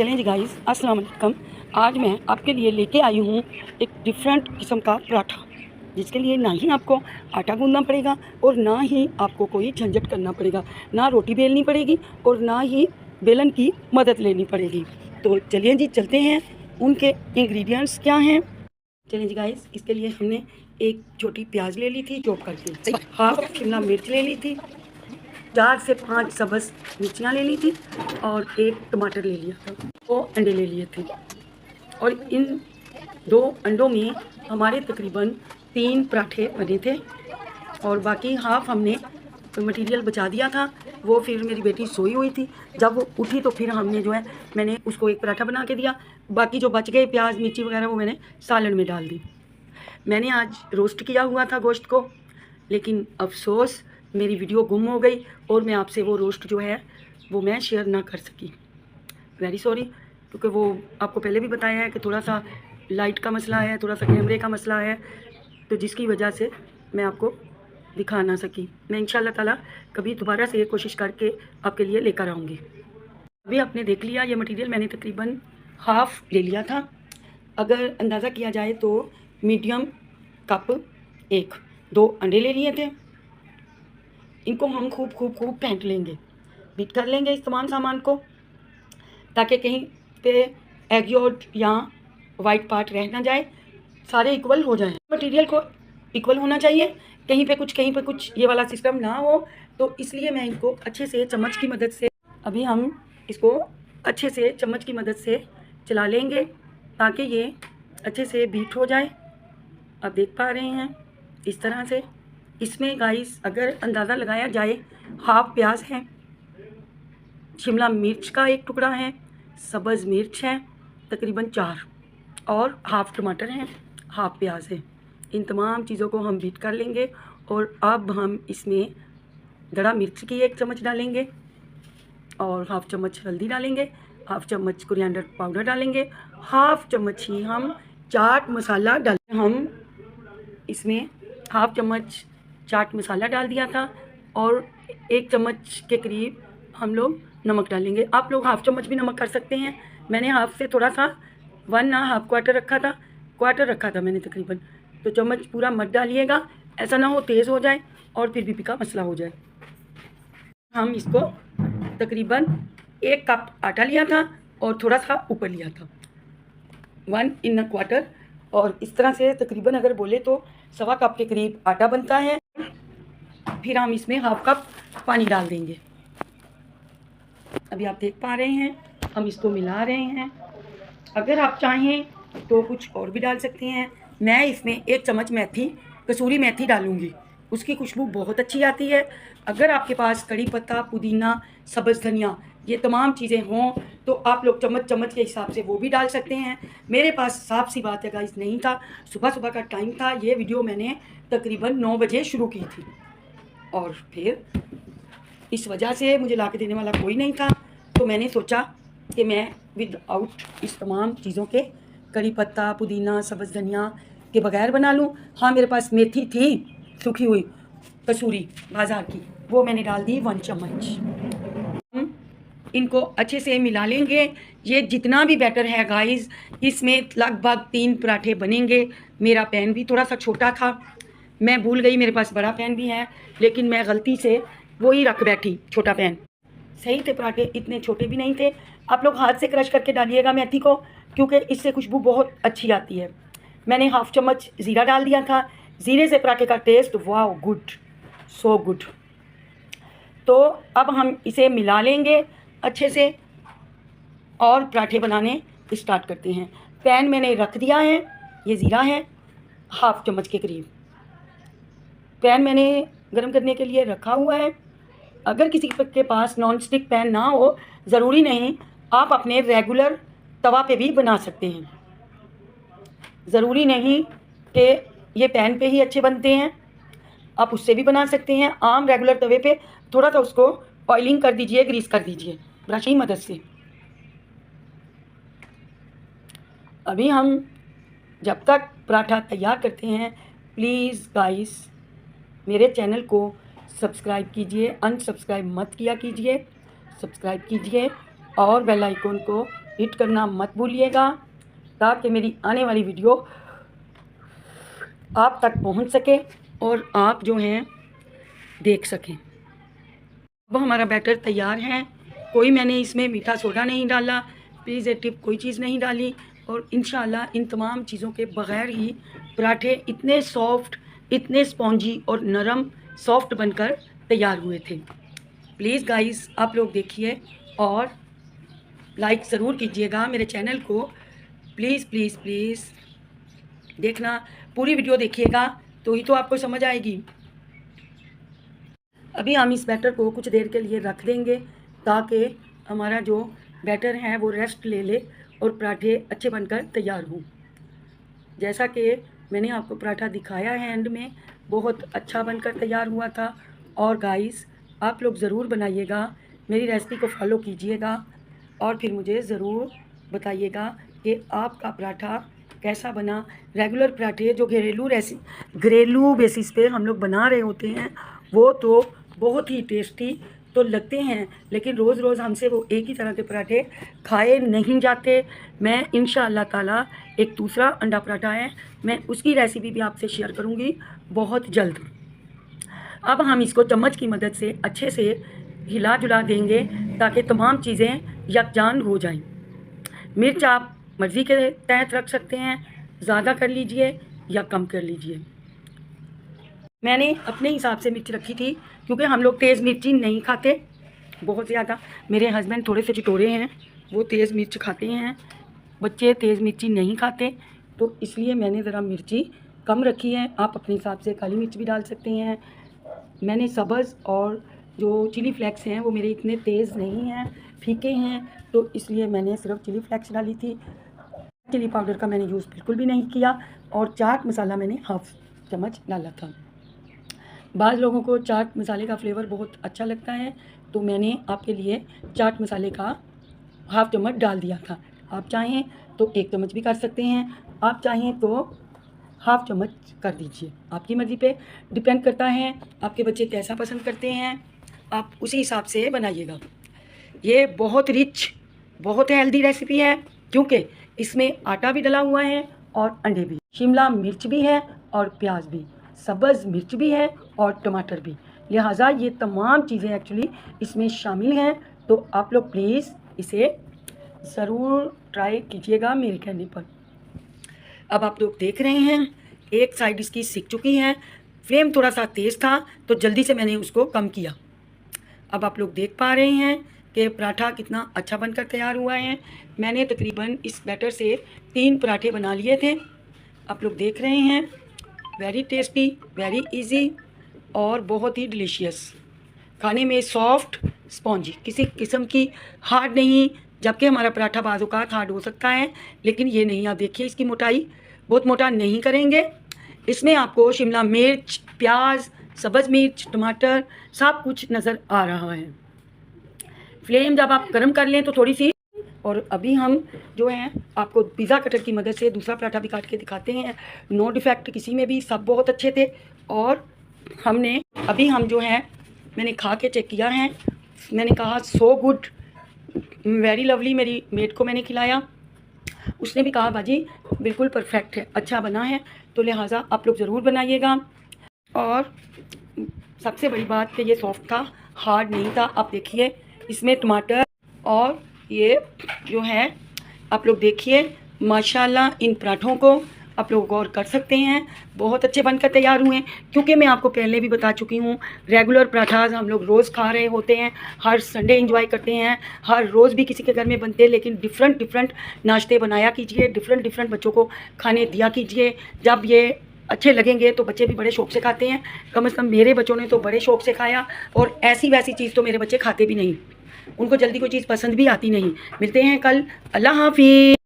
चलें जी गाइस, अस्सलाम वालेकुम। आज मैं आपके लिए लेके आई हूँ एक डिफरेंट किस्म का पराठा, जिसके लिए ना ही आपको आटा गूंदना पड़ेगा और ना ही आपको कोई झंझट करना पड़ेगा, ना रोटी बेलनी पड़ेगी और ना ही बेलन की मदद लेनी पड़ेगी। तो चलिए जी चलते हैं, उनके इंग्रेडिएंट्स क्या हैं। चलिए जी गाइस, इसके लिए हमने एक छोटी प्याज ले ली थी चॉप करके, हाफ शिमला मिर्च ले ली थी, 4 से 5 सब्ज़ मिर्चियाँ ले ली थी और एक टमाटर ले लिया था, 2 अंडे ले लिए थे। और इन 2 अंडों में हमारे तकरीबन 3 पराठे बने थे और बाकी हाफ हमने मटेरियल बचा दिया था। वो फिर मेरी बेटी सोई हुई थी, जब वो उठी तो फिर हमने जो है मैंने उसको एक पराठा बना के दिया। बाकी जो बच गए प्याज मिर्ची वगैरह वो मैंने सालन में डाल दी। मैंने आज रोस्ट किया हुआ था गोश्त को, लेकिन अफसोस मेरी वीडियो गुम हो गई और मैं आपसे वो रोस्ट जो है वो मैं शेयर ना कर सकी। वेरी सॉरी, क्योंकि वो आपको पहले भी बताया है कि थोड़ा सा लाइट का मसला है, थोड़ा सा कैमरे का मसला है, तो जिसकी वजह से मैं आपको दिखा ना सकी। मैं इंशाल्लाह ताला कभी दोबारा से कोशिश करके आपके लिए लेकर आऊँगी। अभी आपने देख लिया ये मटेरियल मैंने तकरीबन हाफ़ ले लिया था। अगर अंदाज़ा किया जाए तो मीडियम कप 2 अंडे ले लिए थे। इनको हम खूब फेंट लेंगे, बीट कर लेंगे इस तमाम सामान को, ताकि कहीं पे एग योल्क या वाइट पार्ट रह ना जाए, सारे इक्वल हो जाएं। मटेरियल को इक्वल होना चाहिए, कहीं पे कुछ ये वाला सिस्टम ना हो। तो इसलिए मैं इनको अच्छे से चम्मच की मदद से, अभी हम इसको अच्छे से चम्मच की मदद से चला लेंगे ताकि ये अच्छे से बीट हो जाए। आप देख पा रहे हैं इस तरह से। इसमें गाइस अगर अंदाज़ा लगाया जाए, हाफ प्याज है, शिमला मिर्च का एक टुकड़ा है, सब्ज़ मिर्च है तकरीबन 4 और हाफ टमाटर हैं, हाफ प्याज है। इन तमाम चीज़ों को हम बीट कर लेंगे और अब हम इसमें दड़ा मिर्च की 1 चम्मच डालेंगे और हाफ चम्मच हल्दी डालेंगे, हाफ चम्मच कोरिएंडर पाउडर डालेंगे, हाफ चम्मच ही हम चाट मसाला डालेंगे। हम इसमें हाफ चम्मच चाट मसाला डाल दिया था और 1 चम्मच के करीब हम लोग नमक डालेंगे। आप लोग हाफ चम्मच भी नमक कर सकते हैं। मैंने हाफ से थोड़ा सा 1.5 क्वार्टर रखा था मैंने तकरीबन। तो चम्मच पूरा मत डालिएगा, ऐसा ना हो तेज़ हो जाए और फिर बीपी का मसला हो जाए। हम इसको तकरीबन 1 कप आटा लिया था और थोड़ा सा ऊपर लिया था, 1 क्वार्टर, और इस तरह से तकरीबन अगर बोले तो 1.25 कप के करीब आटा बनता है। फिर हम इसमें हाफ कप पानी डाल देंगे। अभी आप देख पा रहे हैं हम इसको मिला रहे हैं। अगर आप चाहें तो कुछ और भी डाल सकते हैं। मैं इसमें 1 चम्मच कसूरी मेथी डालूंगी, उसकी खुशबू बहुत अच्छी आती है। अगर आपके पास कड़ी पत्ता, पुदीना, सब्ज़ धनिया, ये तमाम चीज़ें हों तो आप लोग चम्मच के हिसाब से वो भी डाल सकते हैं। मेरे पास साफ सी बात है गाइस नहीं था, सुबह का टाइम था। ये वीडियो मैंने तकरीबन 9 बजे शुरू की थी और फिर इस वजह से मुझे ला के देने वाला कोई नहीं था, तो मैंने सोचा कि मैं विदाउट इस तमाम चीज़ों के, कड़ी पत्ता, पुदीना, सब्ज़ धनिया के बगैर बना लूँ। हाँ, मेरे पास मेथी थी सूखी हुई कसूरी बाज़ार की, वो मैंने डाल दी 1 चम्मच। हम इनको अच्छे से मिला लेंगे। ये जितना भी बैटर है गाइस, इसमें लगभग 3 पराठे बनेंगे। मेरा पैन भी थोड़ा सा छोटा था, मैं भूल गई मेरे पास बड़ा पैन भी है, लेकिन मैं गलती से वही रख बैठी छोटा पैन। सही थे पराठे, इतने छोटे भी नहीं थे। आप लोग हाथ से क्रश करके डालिएगा मेथी को, क्योंकि इससे खुशबू बहुत अच्छी आती है। मैंने हाफ चम्मच ज़ीरा डाल दिया था। ज़ीरे से पराठे का taste wow good, so good. तो अब हम इसे मिला लेंगे अच्छे से और पराठे बनाने स्टार्ट करते हैं। पैन मैंने रख दिया है, ये ज़ीरा है हाफ चम्मच के करीब। पैन मैंने गर्म करने के लिए रखा हुआ है। अगर किसी के पास नॉन स्टिक पैन ना हो, ज़रूरी नहीं, आप अपने रेगुलर तवा पे भी बना सकते हैं। ज़रूरी नहीं कि ये पैन पे ही अच्छे बनते हैं, आप उससे भी बना सकते हैं। आम रेगुलर तवे पे थोड़ा सा उसको ऑयलिंग कर दीजिए, ग्रीस कर दीजिए ब्रश की मदद से। अभी हम जब तक पराठा तैयार करते हैं, प्लीज़ गाइस मेरे चैनल को सब्सक्राइब कीजिए, अनसब्सक्राइब मत किया कीजिए, सब्सक्राइब कीजिए और बेल आइकन को हिट करना मत भूलिएगा, ताकि मेरी आने वाली वीडियो आप तक पहुंच सके और आप जो हैं देख सकें। अब हमारा बैटर तैयार है। कोई मैंने इसमें मीठा सोडा नहीं डाला, प्रिजर्वेटिव कोई चीज़ नहीं डाली, और इंशाल्लाह इन तमाम चीज़ों के बग़ैर ही पराठे इतने सॉफ्ट, इतने स्पॉन्जी और नरम सॉफ्ट बनकर तैयार हुए थे। प्लीज़ गाइस, आप लोग देखिए और लाइक ज़रूर कीजिएगा मेरे चैनल को। प्लीज़ प्लीज़ प्लीज़ देखना, पूरी वीडियो देखिएगा तो ही तो आपको समझ आएगी। अभी हम इस बैटर को कुछ देर के लिए रख देंगे ताकि हमारा जो बैटर है वो रेस्ट ले ले और पराठे अच्छे बनकर तैयार हों। जैसा कि मैंने आपको पराठा दिखाया है एंड में, बहुत अच्छा बनकर तैयार हुआ था। और गाइस, आप लोग ज़रूर बनाइएगा, मेरी रेसिपी को फॉलो कीजिएगा और फिर मुझे ज़रूर बताइएगा कि आपका पराठा कैसा बना। रेगुलर पराठे जो घरेलू बेसिस पे हम लोग बना रहे होते हैं वो तो बहुत ही टेस्टी तो लगते हैं, लेकिन रोज़ रोज़ हमसे वो एक ही तरह के पराठे खाए नहीं जाते। मैं इंशाअल्लाह ताला एक दूसरा अंडा पराठा है, मैं उसकी रेसिपी भी आपसे शेयर करूँगी बहुत जल्द। अब हम इसको चम्मच की मदद से अच्छे से हिला जुला देंगे ताकि तमाम चीज़ें यकजान हो जाएं। मिर्च आप मर्ज़ी के तहत रख सकते हैं, ज़्यादा कर लीजिए या कम कर लीजिए। मैंने अपने हिसाब से मिर्च रखी थी क्योंकि हम लोग तेज़ मिर्ची नहीं खाते बहुत ज़्यादा। मेरे हस्बैंड थोड़े से चिटोरे हैं, वो तेज़ मिर्च खाते हैं, बच्चे तेज़ मिर्ची नहीं खाते, तो इसलिए मैंने ज़रा मिर्ची कम रखी है। आप अपने हिसाब से काली मिर्च भी डाल सकते हैं। मैंने सब्ज़ और जो चिली फ्लेक्स हैं वो मेरे इतने तेज़ नहीं हैं, फीके हैं, तो इसलिए मैंने सिर्फ चिली फ्लेक्स डाली थी। चिली पाउडर का मैंने यूज़ बिल्कुल भी नहीं किया, और चाट मसाला मैंने हाफ़ चम्मच डाला था। बाज़ लोगों को चाट मसाले का फ्लेवर बहुत अच्छा लगता है, तो मैंने आपके लिए चाट मसाले का हाफ़ चम्मच डाल दिया था। आप चाहें तो 1 चम्मच भी कर सकते हैं, आप चाहें तो हाफ़ चम्मच कर दीजिए, आपकी मर्ज़ी पे डिपेंड करता है आपके बच्चे कैसा पसंद करते हैं, आप उसी हिसाब से बनाइएगा। ये बहुत रिच, बहुत हेल्दी रेसिपी है क्योंकि इसमें आटा भी डला हुआ है और अंडे भी, शिमला मिर्च भी है और प्याज भी, सब्ज़ मिर्च भी है और टमाटर भी, लिहाजा ये तमाम चीज़ें एक्चुअली इसमें शामिल हैं। तो आप लोग प्लीज़ इसे ज़रूर ट्राई कीजिएगा मेरे कहने पर। अब आप लोग देख रहे हैं एक साइड इसकी सिक चुकी है, फ्लेम थोड़ा सा तेज़ था तो जल्दी से मैंने उसको कम किया। अब आप लोग देख पा रहे हैं कि पराठा कितना अच्छा बनकर तैयार हुआ है। मैंने तकरीबन इस बैटर से 3 पराठे बना लिए थे। आप लोग देख रहे हैं, वेरी टेस्टी, वेरी इजी और बहुत ही डिलीशियस, खाने में सॉफ्ट स्पॉन्जी, किसी किस्म की हार्ड नहीं, जबकि हमारा पराठा बाज़ औक़ात हार्ड हो सकता है, लेकिन ये नहीं। आप देखिए इसकी मोटाई, बहुत मोटा नहीं करेंगे। इसमें आपको शिमला मिर्च, प्याज, सब्ज़ मिर्च, टमाटर सब कुछ नज़र आ रहा है। फ्लेम जब आप गर्म कर लें तो थोड़ी सी, और अभी हम जो है आपको पिज़्ज़ा कटर की मदद से दूसरा पराठा भी काट के दिखाते हैं। नो डिफेक्ट किसी में भी, सब बहुत अच्छे थे। और हमने अभी हम जो है मैंने खा के चेक किया है, मैंने कहा सो गुड, वेरी लवली। मेरी मेट को मैंने खिलाया, उसने भी कहा बाजी बिल्कुल परफेक्ट है, अच्छा बना है। तो लिहाजा आप लोग ज़रूर बनाइएगा। और सबसे बड़ी बात कि ये सॉफ्ट था, हार्ड नहीं था। आप देखिए इसमें टमाटर और ये जो है, आप लोग देखिए माशाल्लाह, इन पराठों को आप लोग गौर कर सकते हैं, बहुत अच्छे बनकर तैयार हुए हैं। क्योंकि मैं आपको पहले भी बता चुकी हूँ, रेगुलर पराठाज हम लोग रोज़ खा रहे होते हैं, हर संडे एंजॉय करते हैं, हर रोज़ भी किसी के घर में बनते हैं, लेकिन डिफरेंट नाश्ते बनाया कीजिए, डिफरेंट बच्चों को खाने दिया कीजिए। जब ये अच्छे लगेंगे तो बच्चे भी बड़े शौक़ से खाते हैं। कम से कम मेरे बच्चों ने तो बड़े शौक़ से खाया, और ऐसी वैसी चीज़ तो मेरे बच्चे खाते भी नहीं, उनको जल्दी कोई चीज़ पसंद भी आती नहीं। मिलते हैं कल, अल्लाह हाफ़िज़।